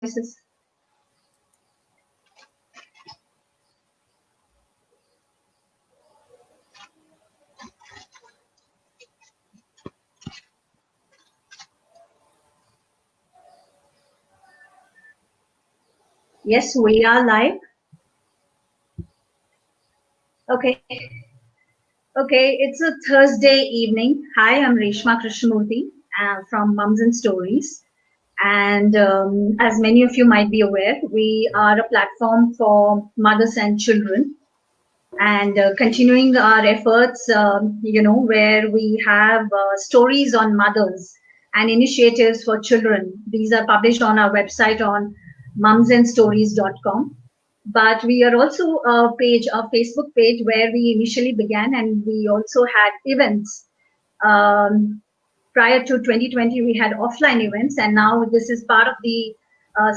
voices. Yes, we are live. Okay. Okay, it's a Thursday evening. Hi, I'm Reshma Krishnamurthy from Mums and Stories. And as many of you might be aware, we are a platform for mothers and children. And continuing our efforts, where we have stories on mothers and initiatives for children. These are published on our website on mumsandstories.com. But we are also a Facebook page where we initially began, and we also had events. Prior to 2020, we had offline events, and now this is part of the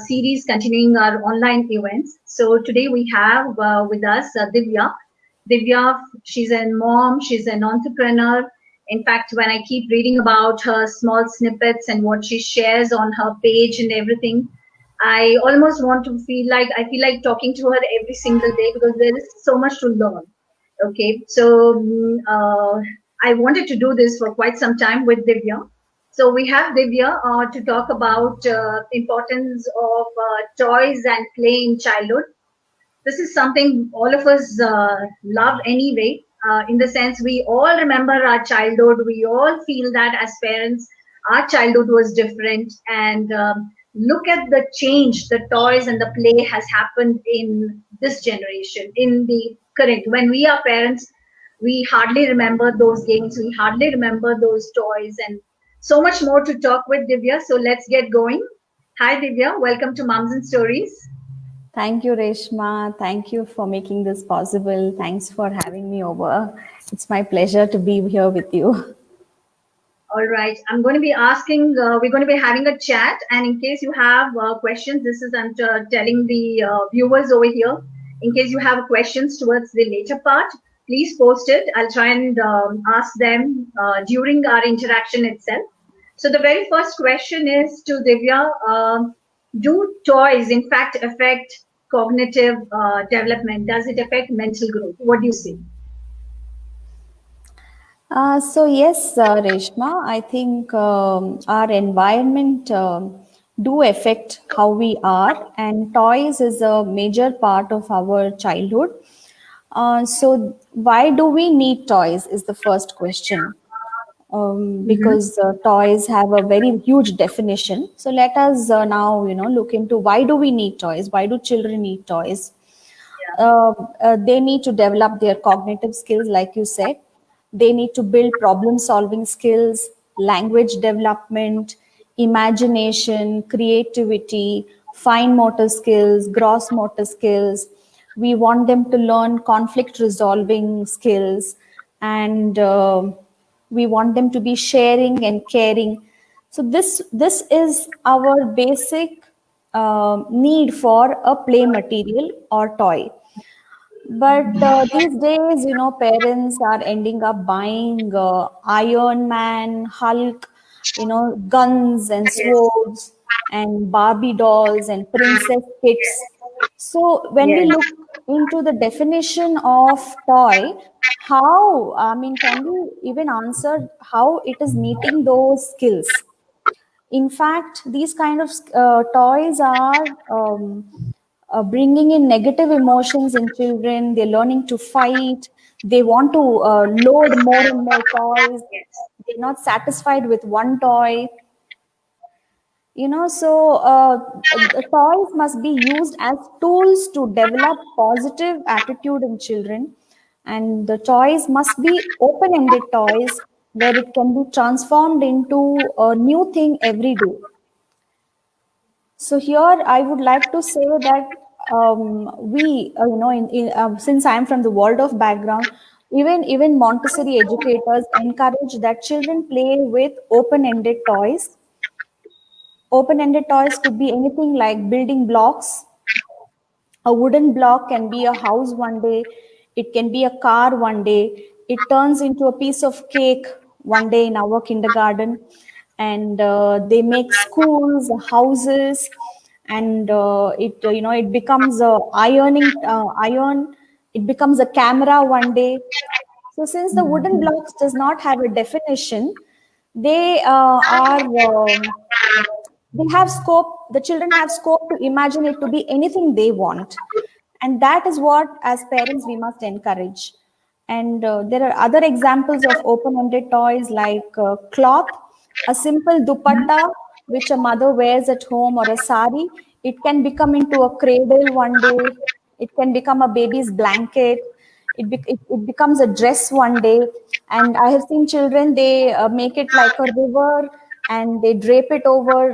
series continuing our online events. So today we have with us Divya. Divya, she's a mom, she's an entrepreneur. In fact, when I keep reading about her small snippets and what she shares on her page and everything, I almost want to I feel like talking to her every single day because there is so much to learn. Okay, so I wanted to do this for quite some time with Divya. So we have Divya to talk about importance of toys and play in childhood. This is something all of us love anyway. In the sense, we all remember our childhood. We all feel that as parents, our childhood was different. And look at the change, the toys and the play has happened in this generation, in the current. When we are parents, we hardly remember those games. We hardly remember those toys, and so much more to talk with Divya. So let's get going. Hi, Divya. Welcome to Mums and Stories. Thank you, Reshma. Thank you for making this possible. Thanks for having me over. It's my pleasure to be here with you. All right. I'm going to be asking, we're going to be having a chat. And in case you have questions, I'm telling the viewers over here, in case you have questions towards the later part, please post it. I'll try and ask them during our interaction itself. So the very first question is to Divya. Do toys, in fact, affect cognitive development? Does it affect mental growth? What do you say? Yes, Reshma, I think our environment do affect how we are, and toys is a major part of our childhood. So why do we need toys is the first question. Mm-hmm. Because toys have a very huge definition. So let us now, look into why do we need toys? Why do children need toys? They need to develop their cognitive skills, like you said. They need to build problem solving skills, language development, imagination, creativity, fine motor skills, gross motor skills. We want them to learn conflict resolving skills, and we want them to be sharing and caring. So this is our basic need for a play material or toy. But these days, parents are ending up buying Iron Man, Hulk, guns and Yes. swords and Barbie dolls and princess kits. So when we Yes. look into the definition of toy, can we even answer how it is meeting those skills? In fact, these kind of toys are bringing in negative emotions in children. They're learning to fight. They want to load more and more toys. Yes. They're not satisfied with one toy. The toys must be used as tools to develop positive attitude in children, and the toys must be open-ended toys where it can be transformed into a new thing every day. So here I would like to say that since I am from the Waldorf background, even Montessori educators encourage that children play with open-ended toys. Open-ended toys could be anything like building blocks. A wooden block can be a house one day. It can be a car one day. It turns into a piece of cake one day in our kindergarten. And they make schools, houses. and it becomes a iron. It becomes a camera one day. So since the wooden blocks does not have a definition, they are they have scope. The children have scope to imagine it to be anything they want, and that is what, as parents, we must encourage. And there are other examples of open-ended toys like cloth, a simple dupatta which a mother wears at home, or a sari. It can become into a cradle one day. It can become a baby's blanket. It becomes a dress one day. And I have seen children, they make it like a river, and they drape it over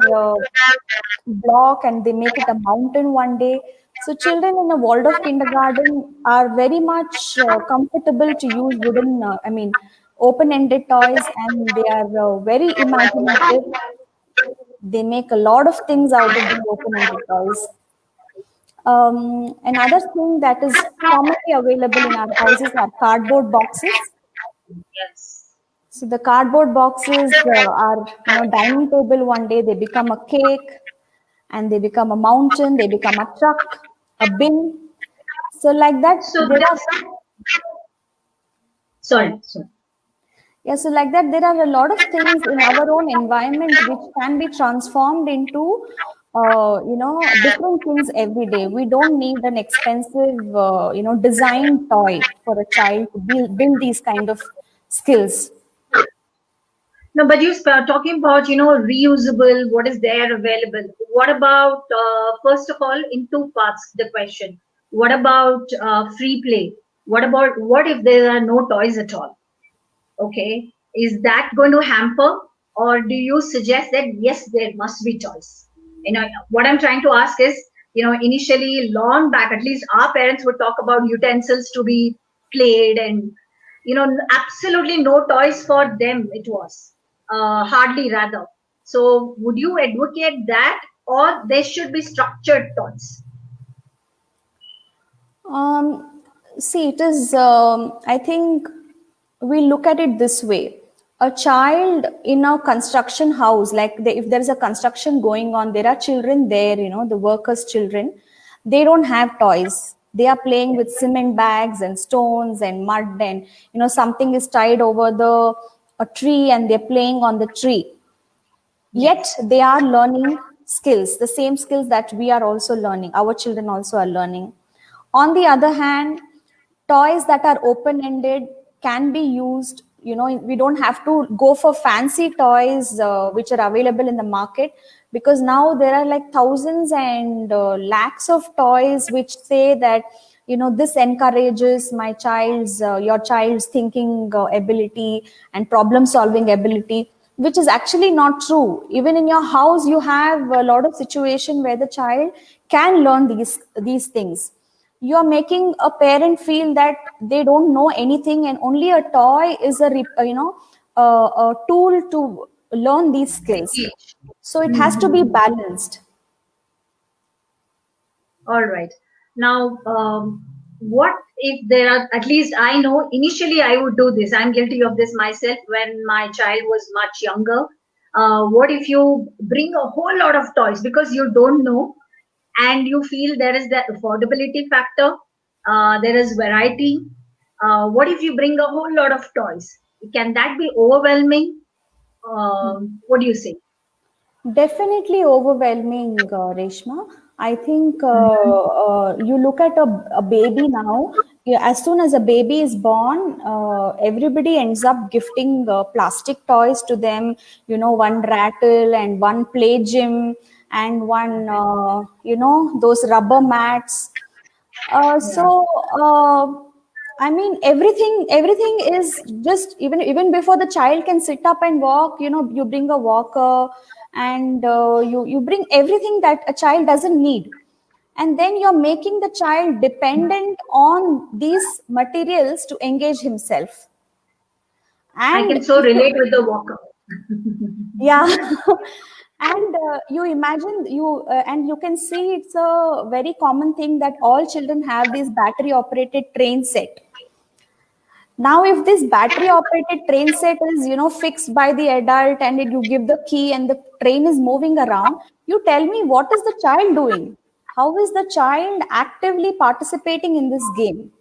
block, and they make it a mountain one day. So children in a Waldorf kindergarten are very much comfortable to use wooden, open-ended toys, and they are very imaginative. They make a lot of things out of the open-ended toys. Another thing that is commonly available in our houses are cardboard boxes. Yes. So the cardboard boxes are, dining table one day, they become a cake, and they become a mountain, they become a truck, a bin. So like that, So there are, this, sorry. yeah, so like that, there are a lot of things in our own environment which can be transformed into, different things every day. We don't need an expensive, design toy for a child to build these kind of skills. No, but you start talking about, reusable, what is there available. What about, first of all, in two parts, the question. What about free play? What if there are no toys at all? Okay. Is that going to hamper? Or do you suggest that, yes, there must be toys? What I'm trying to ask is, initially, long back, at least our parents would talk about utensils to be played and absolutely no toys for them it was, hardly rather. So would you advocate that, or there should be structured toys? See, it is, I think we look at it this way. A child in a construction house, like if there's a construction going on, there are children there, the workers' children, they don't have toys. They are playing with cement bags and stones and mud, and, something is tied over a tree, and they're playing on the tree. Yet Yes. they are learning skills, the same skills that we are also learning, our children also are learning. On the other hand, toys that are open ended can be used. We don't have to go for fancy toys which are available in the market, because now there are like thousands and lakhs of toys which say that, this encourages your child's thinking ability and problem solving ability, which is actually not true. Even in your house, you have a lot of situation where the child can learn these things. You are making a parent feel that they don't know anything, and only a toy is a tool to learn these skills. So it has to be balanced. All right. Now, what if there are, at least I know initially I would do this. I'm guilty of this myself when my child was much younger. What if you bring a whole lot of toys because you don't know, and you feel there is the affordability factor, there is variety. What if you bring a whole lot of toys? Can that be overwhelming? What do you say? Definitely overwhelming, Reshma. I think you look at a baby now. Yeah, as soon as a baby is born, everybody ends up gifting plastic toys to them. One rattle and one play gym and one, those rubber mats. Yeah. So, I mean, everything is just, even before the child can sit up and walk. You bring a walker, and you bring everything that a child doesn't need, and then you're making the child dependent on these materials to engage himself. I And can so relate with the walker. yeah, and you imagine and you can see it's a very common thing that all children have this battery operated train set. Now, if this battery operated train set is, fixed by the adult, and you give the key and the train is moving around, you tell me, what is the child doing? How is the child actively participating in this game?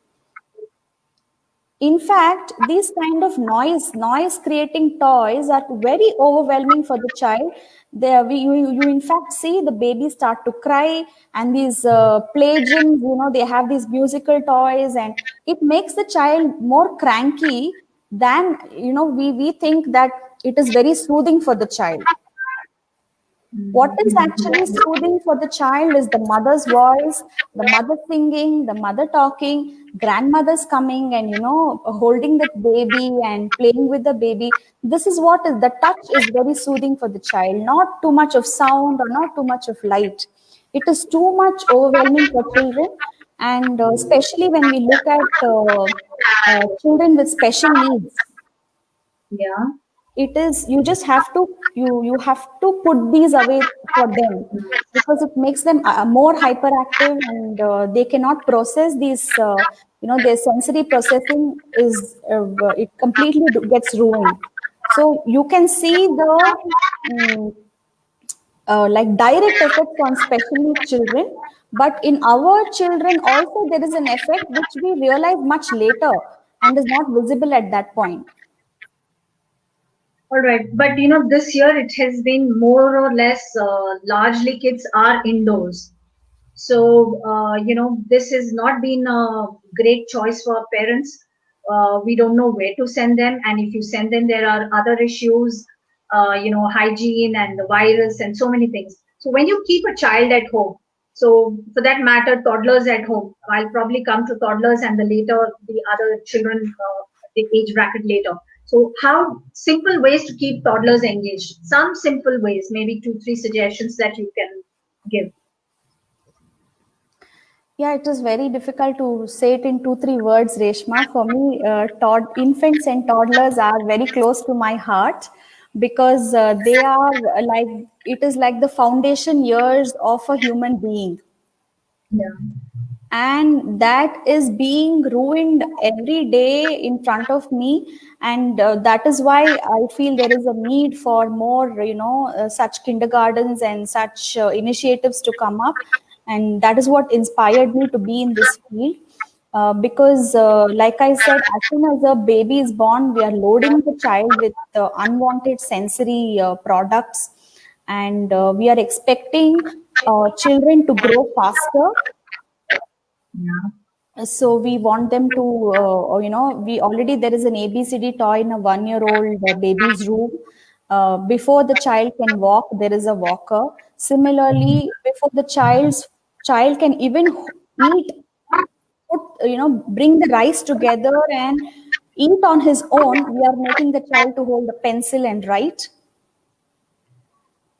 In fact, these kind of noise creating toys are very overwhelming for the child. You in fact see the baby start to cry, and these play gyms, they have these musical toys, and it makes the child more cranky than, we think that it is very soothing for the child. What is actually soothing for the child is the mother's voice, the mother singing, the mother talking, grandmother's coming and, holding the baby and playing with the baby. This is what is the touch is very soothing for the child, not too much of sound or not too much of light. It is too much overwhelming for children. And especially when we look at children with special needs, Yeah. it is, you just have to, you have to put these away for them, because it makes them more hyperactive, and they cannot process these, their sensory processing is, it completely gets ruined. So you can see the mm, like direct effects on special needs children, but in our children also there is an effect which we realize much later and is not visible at that point. All right, but this year it has been more or less largely kids are indoors. So, this has not been a great choice for parents. We don't know where to send them. And if you send them, there are other issues, hygiene and the virus and so many things. So when you keep a child at home, so for that matter, toddlers at home, I'll probably come to toddlers and the later, the other children, the age bracket later. So how simple ways to keep toddlers engaged? Some simple ways, maybe 2, 3 suggestions that you can give. Yeah, it is very difficult to say it in 2, 3 words, Reshma. For me, infants and toddlers are very close to my heart, because they are like, it is like the foundation years of a human being. Yeah. And that is being ruined every day in front of me. And that is why I feel there is a need for more, such kindergartens and such initiatives to come up. And that is what inspired me to be in this field. Because like I said, as soon as a baby is born, we are loading the child with unwanted sensory products, and we are expecting children to grow faster. Yeah. So we want them to, we already, there is an ABCD toy in a 1-year-old baby's room. Before the child can walk, there is a walker. Similarly, before the child can even eat, put, bring the rice together and eat on his own, we are making the child to hold a pencil and write.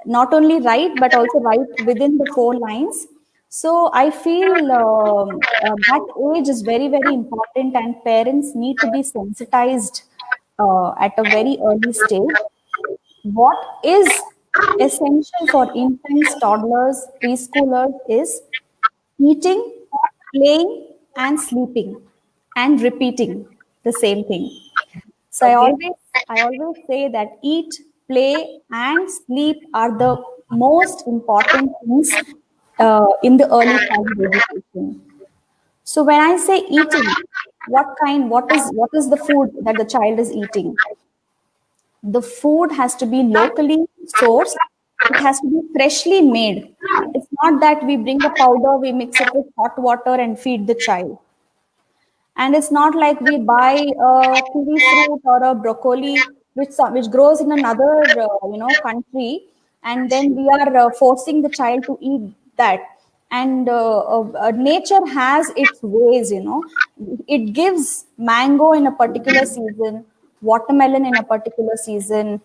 Not only write, but also write within the 4 lines. So I feel that age is very, very important, and parents need to be sensitized at a very early stage. What is essential for infants, toddlers, preschoolers is eating, playing, and sleeping, and repeating the same thing. So Okay. I always say that eat, play, and sleep are the most important things in the early childhood education. So when I say eating, what is the food that the child is eating? The food has to be locally sourced. It has to be freshly made. It's not that we bring a powder, we mix it with hot water and feed the child. And it's not like we buy a kiwi fruit or a broccoli which grows in another country, and then we are forcing the child to eat that. And nature has its ways, it gives mango in a particular season, watermelon in a particular season,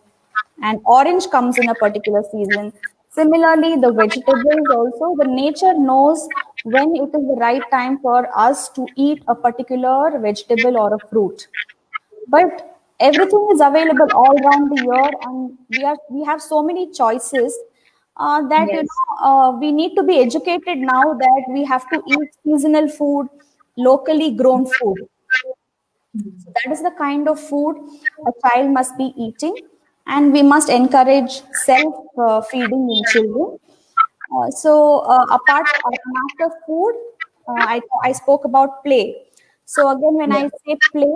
and orange comes in a particular season. Similarly, the vegetables also, the nature knows when it is the right time for us to eat a particular vegetable or a fruit. But everything is available all around the year, and we have so many choices that Yes. we need to be educated now that we have to eat seasonal food, locally grown food. So that is the kind of food a child must be eating, and we must encourage self feeding in children. Apart after food, I spoke about play. So again, when Yeah. I say play,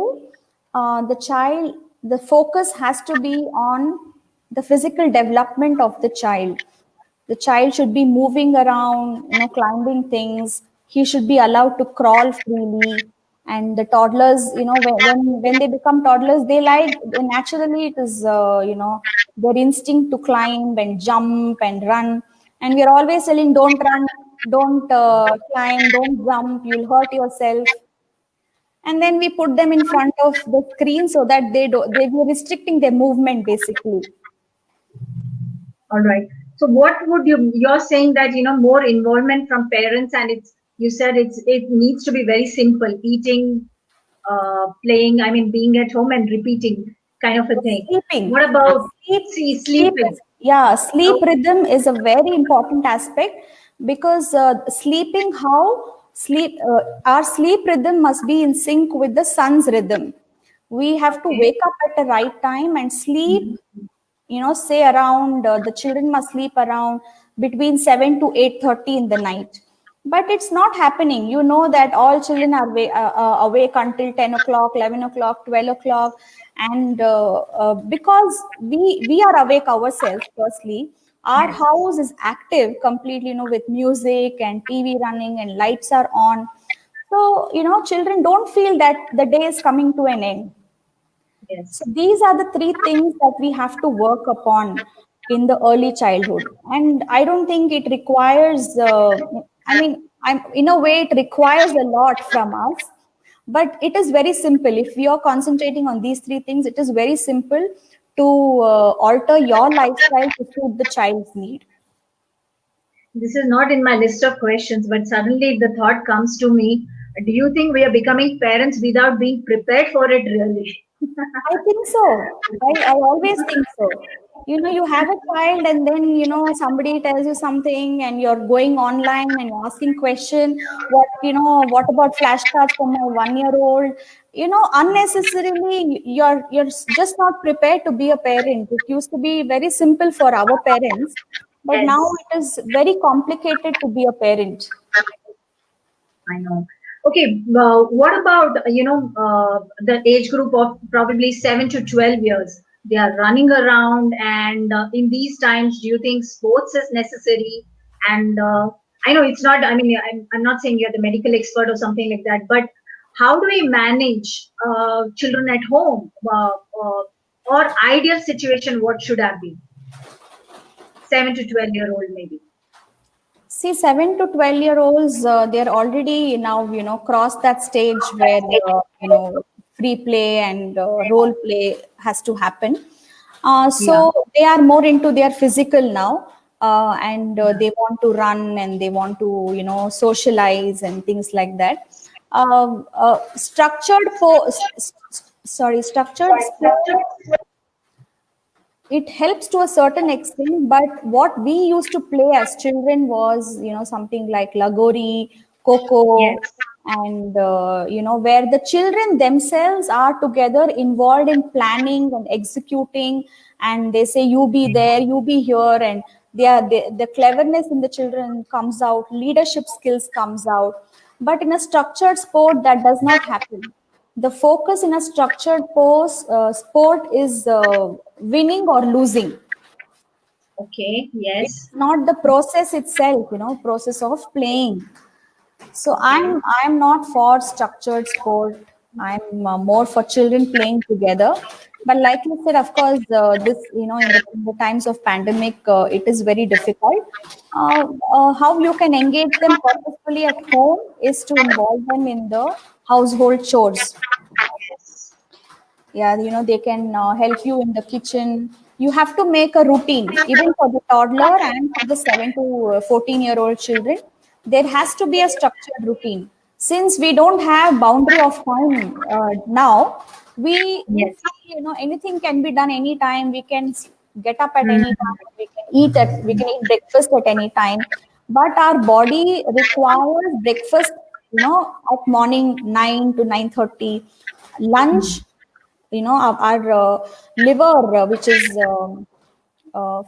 the focus has to be on the physical development of the child. The child should be moving around, climbing things. He should be allowed to crawl freely. And the toddlers, when they become toddlers, they like naturally it is their instinct to climb and jump and run. And we are always telling, don't run, don't climb, don't jump, you'll hurt yourself. And then we put them in front of the screen so that they be restricting their movement basically. All right. So what would you're saying that, more involvement from parents, and you said it needs to be very simple, eating, playing, I mean, being at home and repeating kind of a thing. Sleeping. What about Sleep sleeping? sleep rhythm is a very important aspect, because our sleep rhythm must be in sync with the sun's rhythm. We have to Okay. wake up at the right time and sleep, say around the children must sleep around between 7 to 8:30 in the night. But it's not happening. You know that all children are awake until 10 o'clock, 11 o'clock, 12 o'clock. And because we are awake ourselves, firstly, our Yes. house is active completely, with music and TV running and lights are on. So, children don't feel that the day is coming to an end. Yes. So these are the three things that we have to work upon in the early childhood. And I don't think it requires, in a way, it requires a lot from us, but it is very simple. If we are concentrating on these three things, it is very simple to alter your lifestyle to suit the child's need. This is not in my list of questions, but suddenly the thought comes to me. Do you think we are becoming parents without being prepared for it really? I think so. I always think so. You have a child and then, somebody tells you something and you're going online and you're asking question, what about flashcards for my 1 year old? Unnecessarily, you're just not prepared to be a parent. It used to be very simple for our parents, but now Yes. it is very complicated to be a parent. I know. Okay, what about the age group of probably 7 to 12 years? They are running around, and in these times, do you think sports is necessary? And I know it's not. I mean, I'm not saying you're the medical expert or something like that, but how do we manage children at home? Or ideal situation, what should have been 7 to 12 year old maybe? See, 7 to 12 year olds, they're already now, crossed that stage where, free play and role play has to happen. Yeah. So they are more into their physical now, and Yeah. they want to run and they want to, socialize and things like that. Structured sport, it helps to a certain extent, but what we used to play as children was, something like lagori, coco, Yes. and where the children themselves are together involved in planning and executing, and they say you be there, you be here, and the cleverness in the children comes out, leadership skills comes out. But in a structured sport, that does not happen. The focus in a sport is winning or losing. Okay. It's Yes. not the process itself, process of playing. So Okay. I'm not for structured sport. I'm more for children playing together. But like you said, of course, this, in the times of pandemic, it is very difficult. How you can engage them purposefully at home is to involve them in the household chores. Yes. Yeah, they can help you in the kitchen. You have to make a routine even for the toddler and for the 7 to 14-year-old children. There has to be a structured routine. Since we don't have boundary of time now, we Yes. feel, anything can be done anytime. We can get up at any Mm. time. We can eat breakfast at any time. But our body requires breakfast, at morning 9 to 9:30. lunch, our liver, which is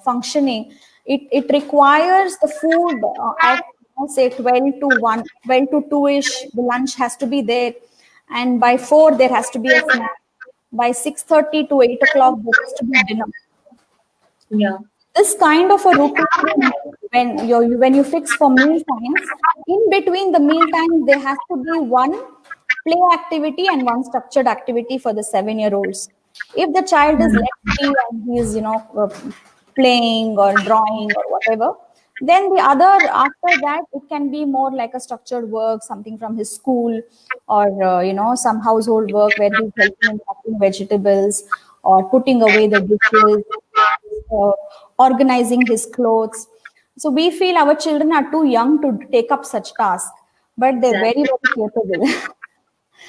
functioning, it requires the food at, say, 12 to 1, 12 to 2ish, the lunch has to be there, and by 4 there has to be a snack, by 6:30 to 8 o'clock there has to be dinner. Yeah. This kind of a routine, when you fix for meal times, in between the meal times there has to be one play activity and one structured activity for the 7-year-olds. If the child is let free and he is playing or drawing or whatever, then the other, after that, it can be more like a structured work, something from his school, or some household work where he's helping in cutting vegetables or putting away the dishes, uh, organizing his clothes. So we feel our children are too young to take up such tasks, but they're very, Exactly. very capable.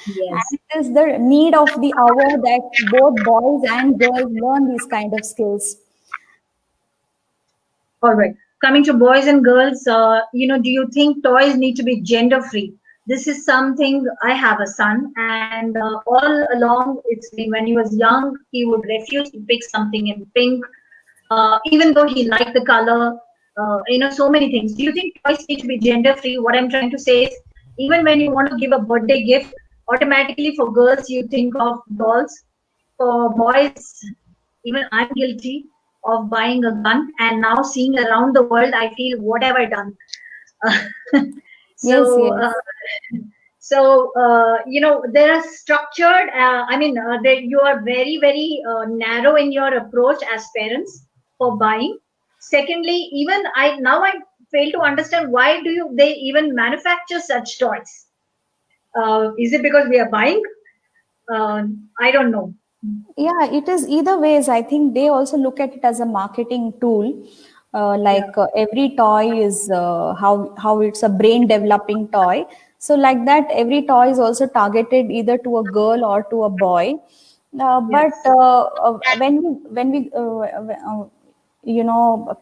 Yes. And it is the need of the hour that both boys and girls learn these kind of skills. All right. Coming to boys and girls, do you think toys need to be gender free? This is something. I have a son, and all along it's been when he was young, he would refuse to pick something in pink, even though he liked the color. So many things. Do you think toys need to be gender free? What I'm trying to say is, even when you want to give a birthday gift, automatically for girls you think of dolls. For boys, even I'm guilty of buying a gun and now seeing around the world, I feel, what have I done? Yes, so, yes. there are structured, you are very, very narrow in your approach as parents for buying. Secondly, even I fail to understand why they even manufacture such toys? Is it because we are buying? I don't know. Yeah, it is either ways. I think they also look at it as a marketing tool. Yeah. Every toy is how it's a brain developing toy. So like that, every toy is also targeted either to a girl or to a boy. But Yes.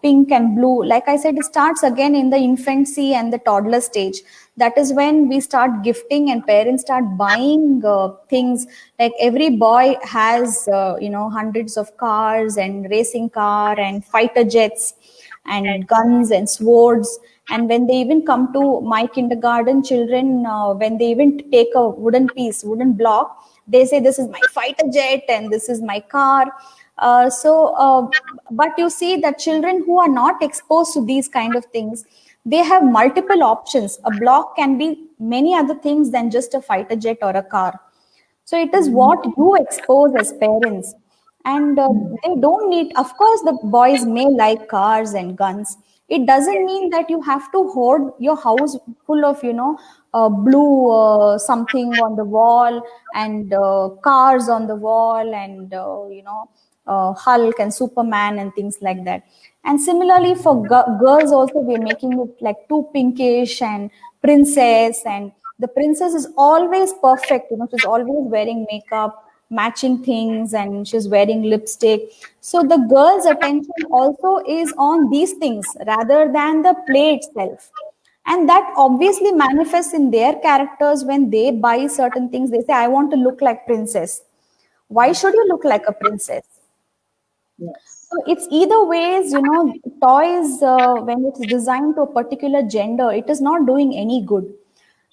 pink and blue, like I said, it starts again in the infancy and the toddler stage. That is when we start gifting and parents start buying things. Like every boy has hundreds of cars and racing car and fighter jets and Yes. guns and swords. And when they even come to my kindergarten children, when they even take a wooden block, they say this is my fighter jet and this is my car. But you see that children who are not exposed to these kind of things, they have multiple options. A block can be many other things than just a fighter jet or a car. So it is Mhm. what you expose as parents. And they don't need, of course, the boys may like cars and guns. It doesn't Yes. mean that you have to hoard your house full of, blue something on the wall and cars on the wall and, Hulk and Superman and things like that. And similarly for girls also, we're making it like too pinkish and princess, and the princess is always perfect. She's always wearing makeup, matching things, and she's wearing lipstick. So the girl's attention also is on these things rather than the play itself. And that obviously manifests in their characters. When they buy certain things, they say, I want to look like princess. Why should you look like a princess? Yes. So it's either ways, toys, when it's designed to a particular gender, it is not doing any good.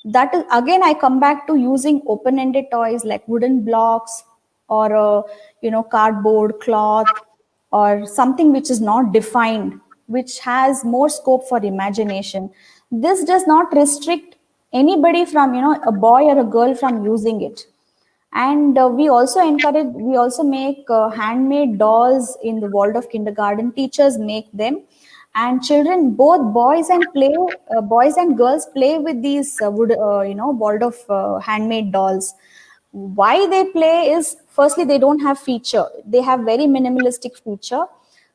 That is, again, I come back to using open-ended toys like wooden blocks or, cardboard, cloth, or something which is not defined, which has more scope for imagination. This does not restrict anybody from, a boy or a girl from using it. And we also make handmade dolls in the Waldorf kindergarten. Teachers make them, and children, both boys and girls play with these Waldorf handmade dolls. Why they play is, firstly, they don't have feature, they have very minimalistic feature.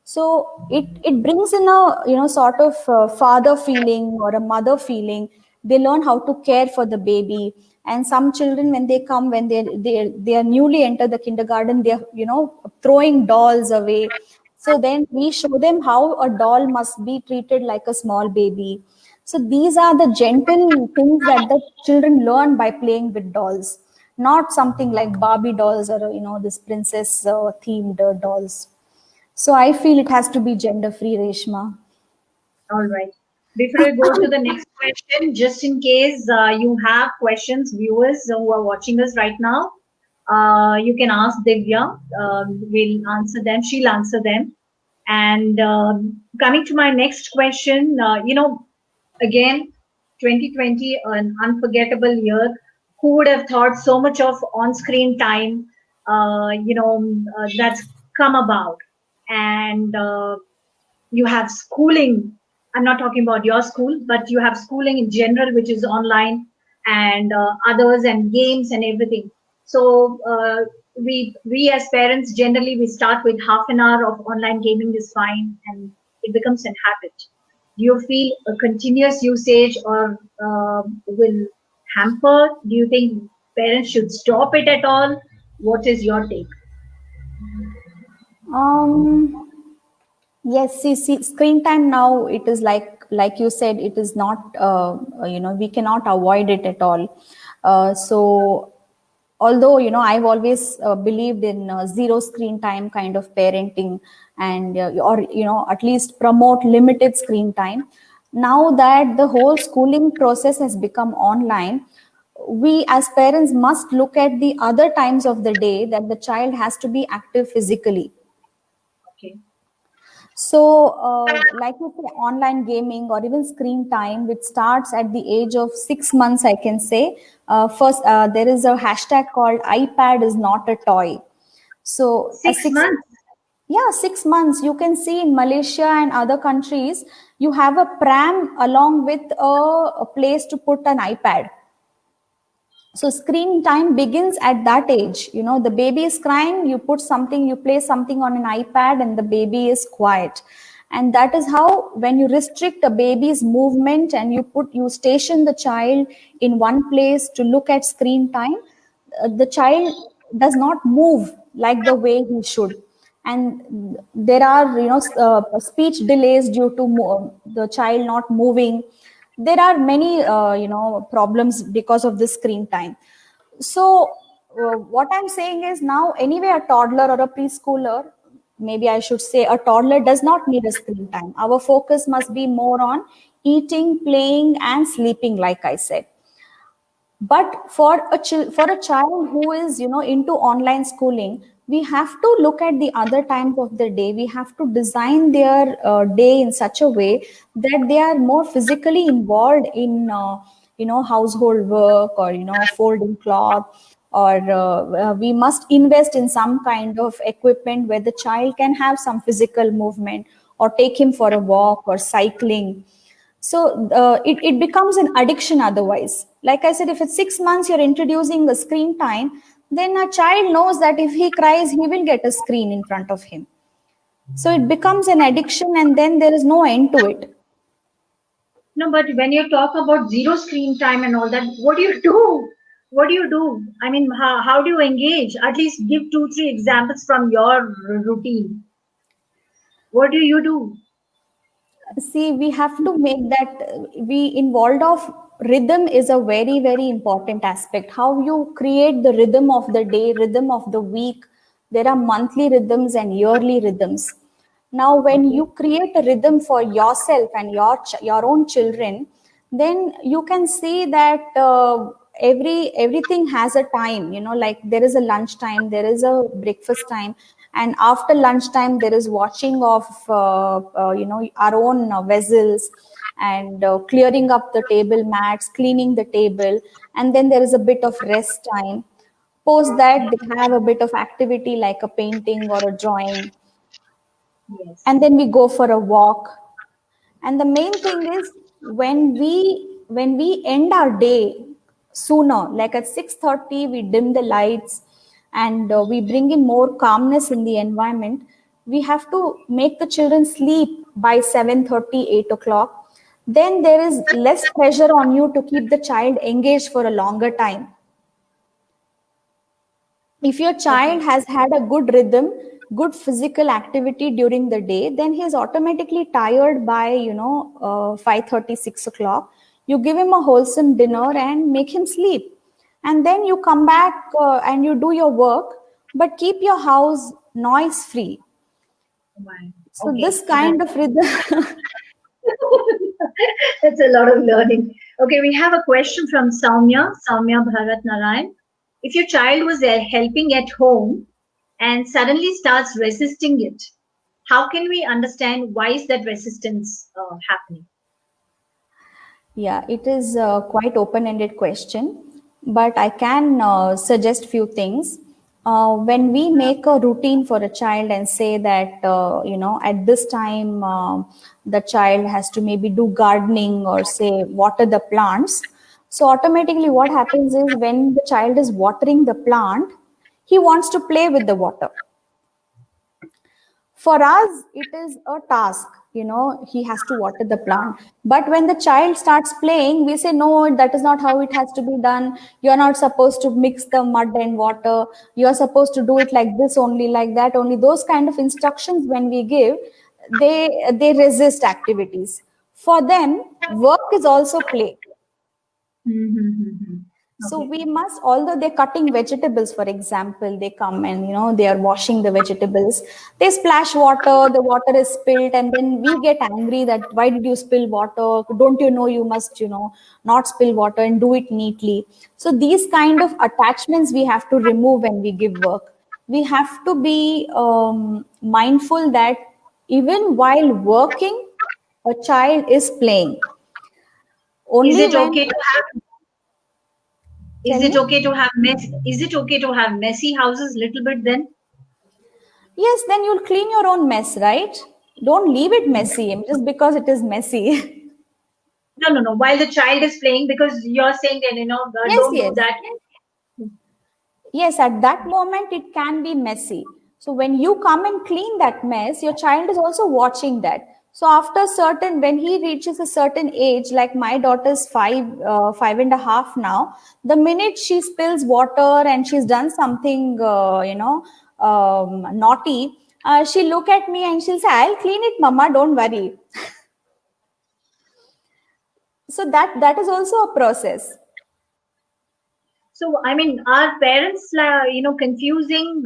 So it brings in a, sort of father feeling or a mother feeling. They learn how to care for the baby. And some children, when they come, when they are newly entered the kindergarten, they're, throwing dolls away. So then we show them how a doll must be treated like a small baby. So these are the gentle things that the children learn by playing with dolls. not something like Barbie dolls or this princess themed dolls. So I feel it has to be gender free, Reshma. All right. Before I go to the next question, just in case you have questions, viewers who are watching us right now, you can ask Divya. We'll answer them. She'll answer them. And coming to my next question, again, 2020, an unforgettable year. Who would have thought so much of on-screen time, that's come about? And you have schooling. I'm not talking about your school, but you have schooling in general, which is online, and others, and games and everything. So we as parents, generally we start with half an hour of online gaming is fine, and it becomes a habit. Do you feel a continuous usage or will hamper? Do you think parents should stop it at all? What is your take? um Yes, see, screen time now, it is like you said, it is not we cannot avoid it at all. So although I've always believed in zero screen time kind of parenting, and or at least promote limited screen time. Now that the whole schooling process has become online, we as parents must look at the other times of the day that the child has to be active physically. Okay. So, like you say, online gaming or even screen time, which starts at the age of 6 months, I can say. First, there is a hashtag called iPad is not a toy. So, a Six six, months. yeah, 6 months. You can see in Malaysia and other countries, you have a pram along with a place to put an iPad. So screen time begins at that age. The baby is crying, you put something, you play something on an iPad, and the baby is quiet. And that is how, when you restrict a baby's movement and you station the child in one place to look at screen time, the child does not move like the way he should. And there are speech delays due to the child not moving. There are many problems because of this screen time. So what I'm saying is, now anyway, a toddler or a preschooler, maybe I should say a toddler, does not need a screen time. Our focus must be more on eating, playing and sleeping, like I said. But for a child who is into online schooling, we have to look at the other times of the day. We have to design their day in such a way that they are more physically involved in household work, or folding cloth, or we must invest in some kind of equipment where the child can have some physical movement, or take him for a walk or cycling. So it becomes an addiction otherwise. Like I said, if it's 6 months you're introducing the screen time, then a child knows that if he cries, he will get a screen in front of him. So it becomes an addiction, and then there is no end to it. No, but when you talk about zero screen time and all that, what do you do? What do you do? I mean, how do you engage? At least give two, three examples from your routine. What do you do? See, we have to make that we involved of rhythm is a very, very important aspect. How you create the rhythm of the day, rhythm of the week. There are monthly rhythms and yearly rhythms. Now, when Okay. you create a rhythm for yourself and your own children, then you can see that everything has a time. Like there is a lunch time, there is a breakfast time, and after lunchtime there is washing of our own vessels, and clearing up the table mats, cleaning the table, and then there is a bit of rest time. Post that, they have a bit of activity like a painting or a drawing, Yes. and then we go for a walk. And the main thing is, when we end our day sooner, like at 6:30 we dim the lights, and we bring in more calmness in the environment. We have to make the children sleep by 7:30, 8 o'clock. Then there is less pressure on you to keep the child engaged for a longer time. If your child Okay. has had a good rhythm, good physical activity during the day, then he is automatically tired by 5:30, 6 o'clock. You give him a wholesome dinner and make him sleep. and then you come back and you do your work, but keep your house noise free. Right. So Okay. this kind of rhythm. It's a lot of learning. Okay, we have a question from Soumya Bharat Narayan. If your child was there helping at home and suddenly starts resisting it, how can we understand why is that resistance happening? Yeah, it is quite open-ended question, but I can suggest few things. When we make a routine for a child and say that at this time the child has to maybe do gardening or say water the plants, so automatically what happens is when the child is watering the plant, he wants to play with the water. For us it is a task, he has to water the plant, but when the child starts playing we say no, that is not how it has to be done. You are not supposed to mix the mud and water, you are supposed to do it like this only, like that only. Those kind of instructions when we give, they resist activities. For them work is also play. Mm-hmm. So Okay. we must, although they're cutting vegetables, for example, they come and they are washing the vegetables. They splash water, the water is spilled, and then we get angry that why did you spill water? Don't you know you must, not spill water and do it neatly. So these kind of attachments we have to remove when we give work. We have to be mindful that even while working, a child is playing. Is Only it when, okay to have is tell it me. okay to have messy houses little bit then? Yes, then you'll clean your own mess, right? Don't leave it messy just because it is messy. No, no, no. While the child is playing, because you're saying that Yes, don't do yes. that. Yes, at that moment it can be messy. So when you come and clean that mess, your child is also watching that. So after certain, when he reaches a certain age, like my daughter's 5.5 now, the minute she spills water and she's done something, naughty, she'll look at me and she'll say, "I'll clean it, Mama. Don't worry." So that is also a process. So, I mean, are parents, confusing,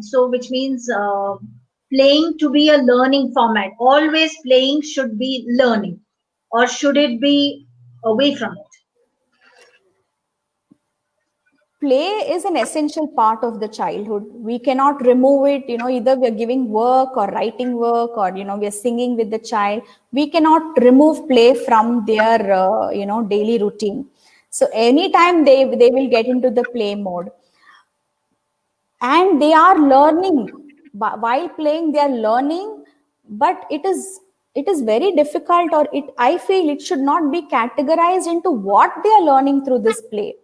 so which means playing to be a learning format. Always playing should be learning, or should it be away from it? Play is an essential part of the childhood. We cannot remove it. Either we are giving work or writing work, or we are singing with the child. We cannot remove play from their daily routine. So anytime they will get into the play mode, and they are learning. While playing they are learning, but it is very difficult, or it I feel it should not be categorized into what they are learning through this play.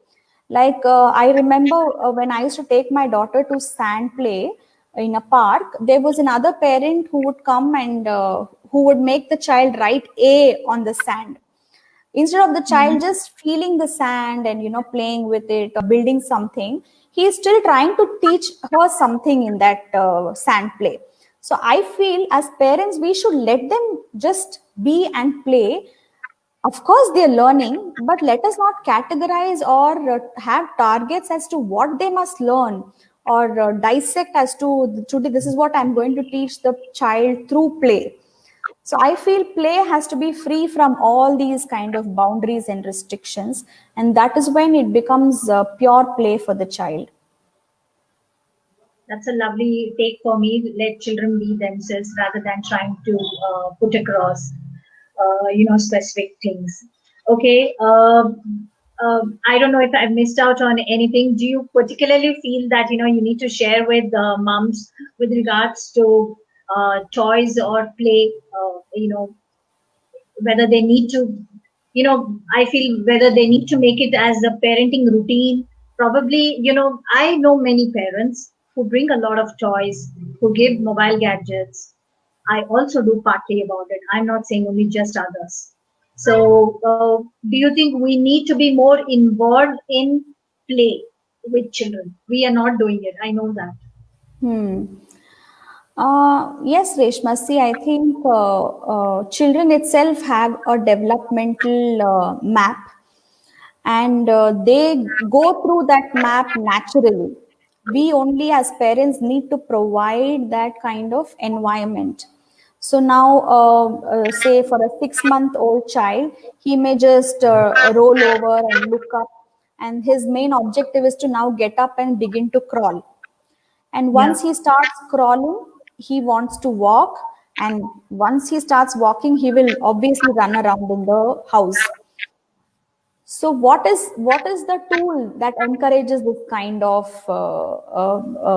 Like I remember when I used to take my daughter to sand play in a park, there was another parent who would come and who would make the child write A on the sand, instead of the child just feeling the sand and playing with it or building something. He is still trying to teach her something in that sand play. So I feel as parents we should let them just be and play. Of course they're learning, but let us not categorize or have targets as to what they must learn, or dissect as to today this is what I'm going to teach the child through play. So I feel play has to be free from all these kind of boundaries and restrictions, and that is when it becomes pure play for the child. That's a lovely take for me. Let children be themselves rather than trying to put across, specific things. Okay. I don't know if I've missed out on anything. Do you particularly feel that you need to share with moms with regards to toys or play? Whether they need to, I feel whether they need to make it as a parenting routine. Probably, I know many parents who bring a lot of toys, who give mobile gadgets. I also do partly about it. I'm not saying only just others. So, do you think we need to be more involved in play with children? We are not doing it. I know that. Hmm. Yes, Reshma. See, I think children itself have a developmental map, and they go through that map naturally. We only as parents need to provide that kind of environment. So now, say for a 6 month old child, he may just roll over and look up, and his main objective is to now get up and begin to crawl. And Yeah. once he starts crawling, he wants to walk. And once he starts walking, he will obviously run around in the house. So what is the tool that encourages this kind of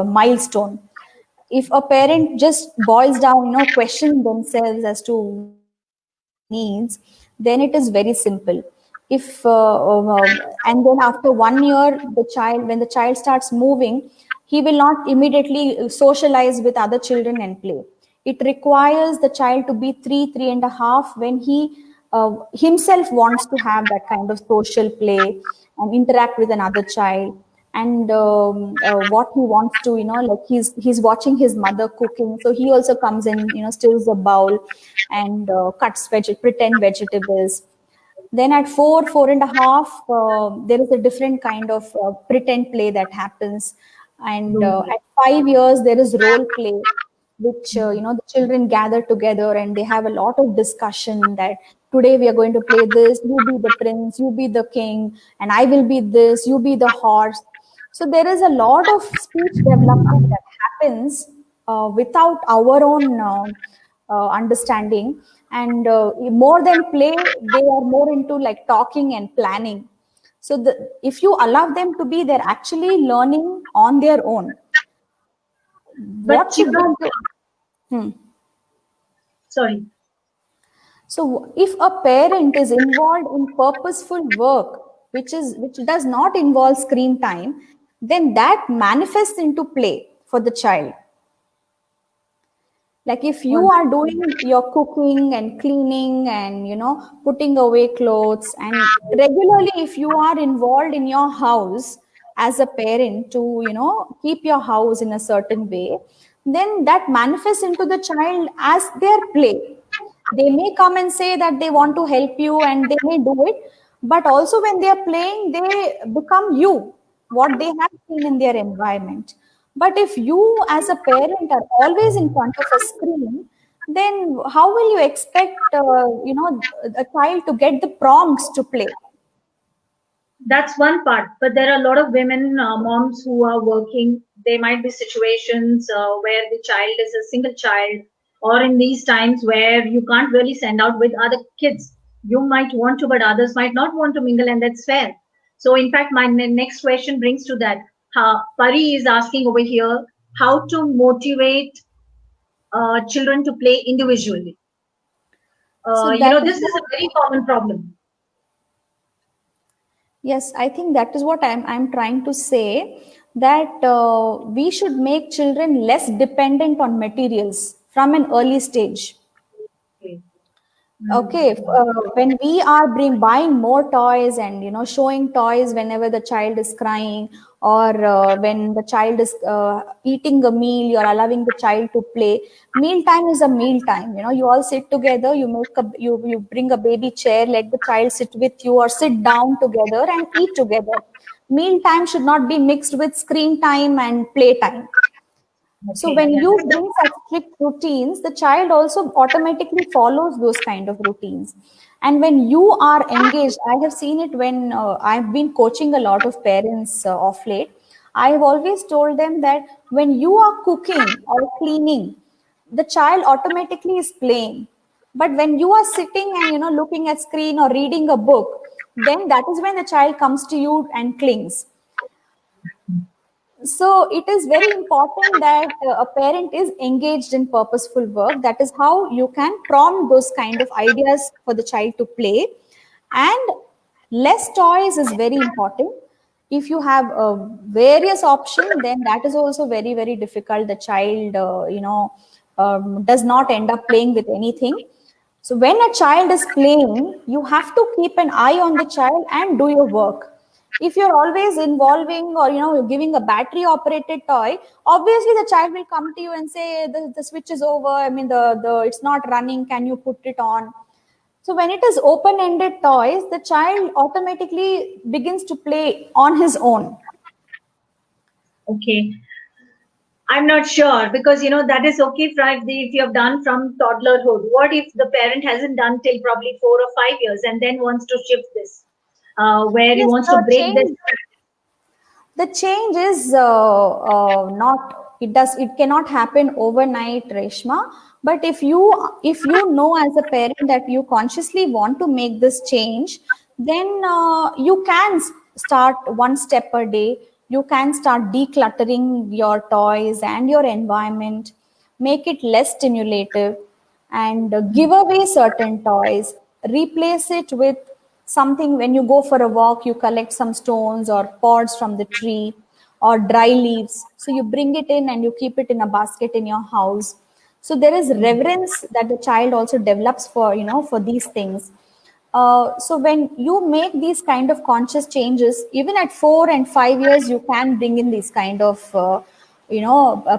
milestone? If a parent just boils down, question themselves as to what the child needs, then it is very simple. If and then after 1 year, when the child starts moving, he will not immediately socialize with other children and play. It requires the child to be 3 and a half when he himself wants to have that kind of social play and interact with another child. And what he wants to, like he's watching his mother cooking, so he also comes in, stills a bowl and cuts pretend vegetables. Then at 4 and a half, there is a different kind of pretend play that happens. And Role play. at 5 years, there is role play, which the children gather together and they have a lot of discussion that today we are going to play this. You be the prince, you be the king, and I will be this. You be the horse. So there is a lot of speech development that happens without our own understanding. And more than play, they are more into like talking and planning. So if you allow them to be, they're actually learning on their own. But What should Chika, they do? Hmm. sorry. So if a parent is involved in purposeful work, which does not involve screen time, then that manifests into play for the child. Like if you On are doing your cooking and cleaning and putting away clothes, and regularly if you are involved in your house as a parent to keep your house in a certain way, then that manifests into the child as their play. They may come and say that they want to help you and they may do it, but also when they are playing, they become you, what they have seen in their environment. But if you as a parent are always in front of a screen, then how will you expect a child to get the prompts to play? That's one part, but there are a lot of women moms who are working. There might be situations where the child is a single child, or in these times where you can't really send out with other kids. You might want to, but others might not want to mingle, and that's fair. So in fact, my next question brings to that. Pari is asking over here how to motivate children to play individually. So that is This is what, a very common problem. yes, I think that is what I'm trying to say, that we should make children less dependent on materials from an early stage. Okay. Okay, when we are buying more toys and showing toys whenever the child is crying, or when the child is eating a meal, you're allowing the child to play. Meal time is a meal time. You all sit together. You bring a baby chair, let the child sit with you, or sit down together and eat together. Meal time should not be mixed with screen time and play time. So Okay. when Yeah. you bring such strict routines, the child also automatically follows those kind of routines. And when you are engaged, I have seen it when I've been coaching a lot of parents of late. I have always told them that when you are cooking or cleaning, the child automatically is playing. But when you are sitting and looking at screen or reading a book, then that is when the child comes to you and clings. So it is very important that a parent is engaged in purposeful work. That is how you can prompt those kind of ideas for the child to play. And less toys is very important. If you have various options, then that is also very, very difficult. The child does not end up playing with anything. So when a child is playing, you have to keep an eye on the child and do your work. If you're always involving or giving a battery operated toy, obviously the child will come to you and say the switch is over. I mean, the it's not running, can you put it on? So when it is open-ended toys, the child automatically begins to play on his own. Okay. I'm not sure because that is okay if you have done from toddlerhood. What if the parent hasn't done till probably 4 or 5 years and then wants to shift this, where he Yes, wants to break this? the change is not, it cannot happen overnight, Reshma. But if you know as a parent that you consciously want to make this change, then you can start one step a day. You can start decluttering your toys and your environment, make it less stimulative, and give away certain toys, replace it with something. When you go for a walk, you collect some stones or pods from the tree or dry leaves, so you bring it in and you keep it in a basket in your house. So there is reverence that the child also develops for, for these things. So when you make these kind of conscious changes, even at 4 and 5 years, you can bring in these kind of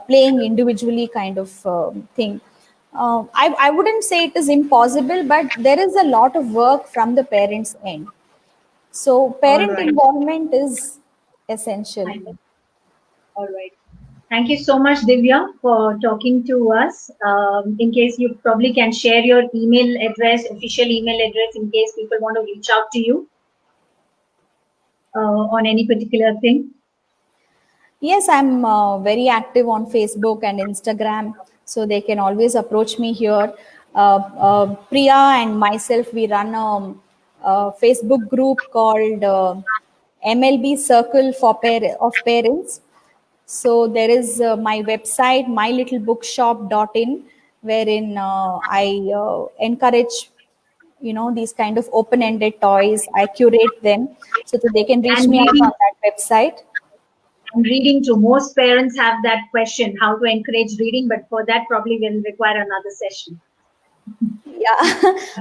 playing individually kind of thing. I wouldn't say it is impossible, but there is a lot of work from the parents' end. So All parent right. involvement is essential. All right. Thank you so much, Divya, for talking to us. In case you probably can share your email address, official email address, in case people want to reach out to you on any particular thing. Yes, I'm very active on Facebook and Instagram, so they can always approach me here. Priya and myself, we run a Facebook group called MLB Circle for of Parents. So there is my website, mylittlebookshop.in, wherein I encourage, these kind of open-ended toys. I curate them so that they can reach And me out reading on that website. and reading too. Most parents have that question, how to encourage reading, but for that probably will require another session. Yeah,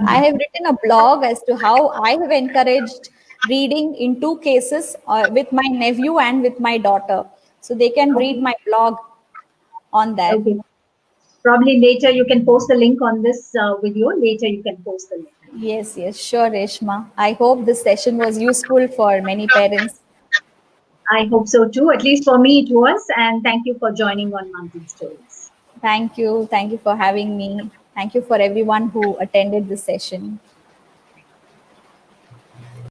I have written a blog as to how I have encouraged reading in two cases, with my nephew and with my daughter. So they can read Okay. my blog on that. Okay. Probably later you can post the link on this video. Later you can post the link. Yes, yes, sure, Reshma. I hope this session was useful for many parents. I hope so too. At least for me it was. And thank you for joining on Mountain Stories. Thank you. Thank you for having me. Thank you for everyone who attended this session.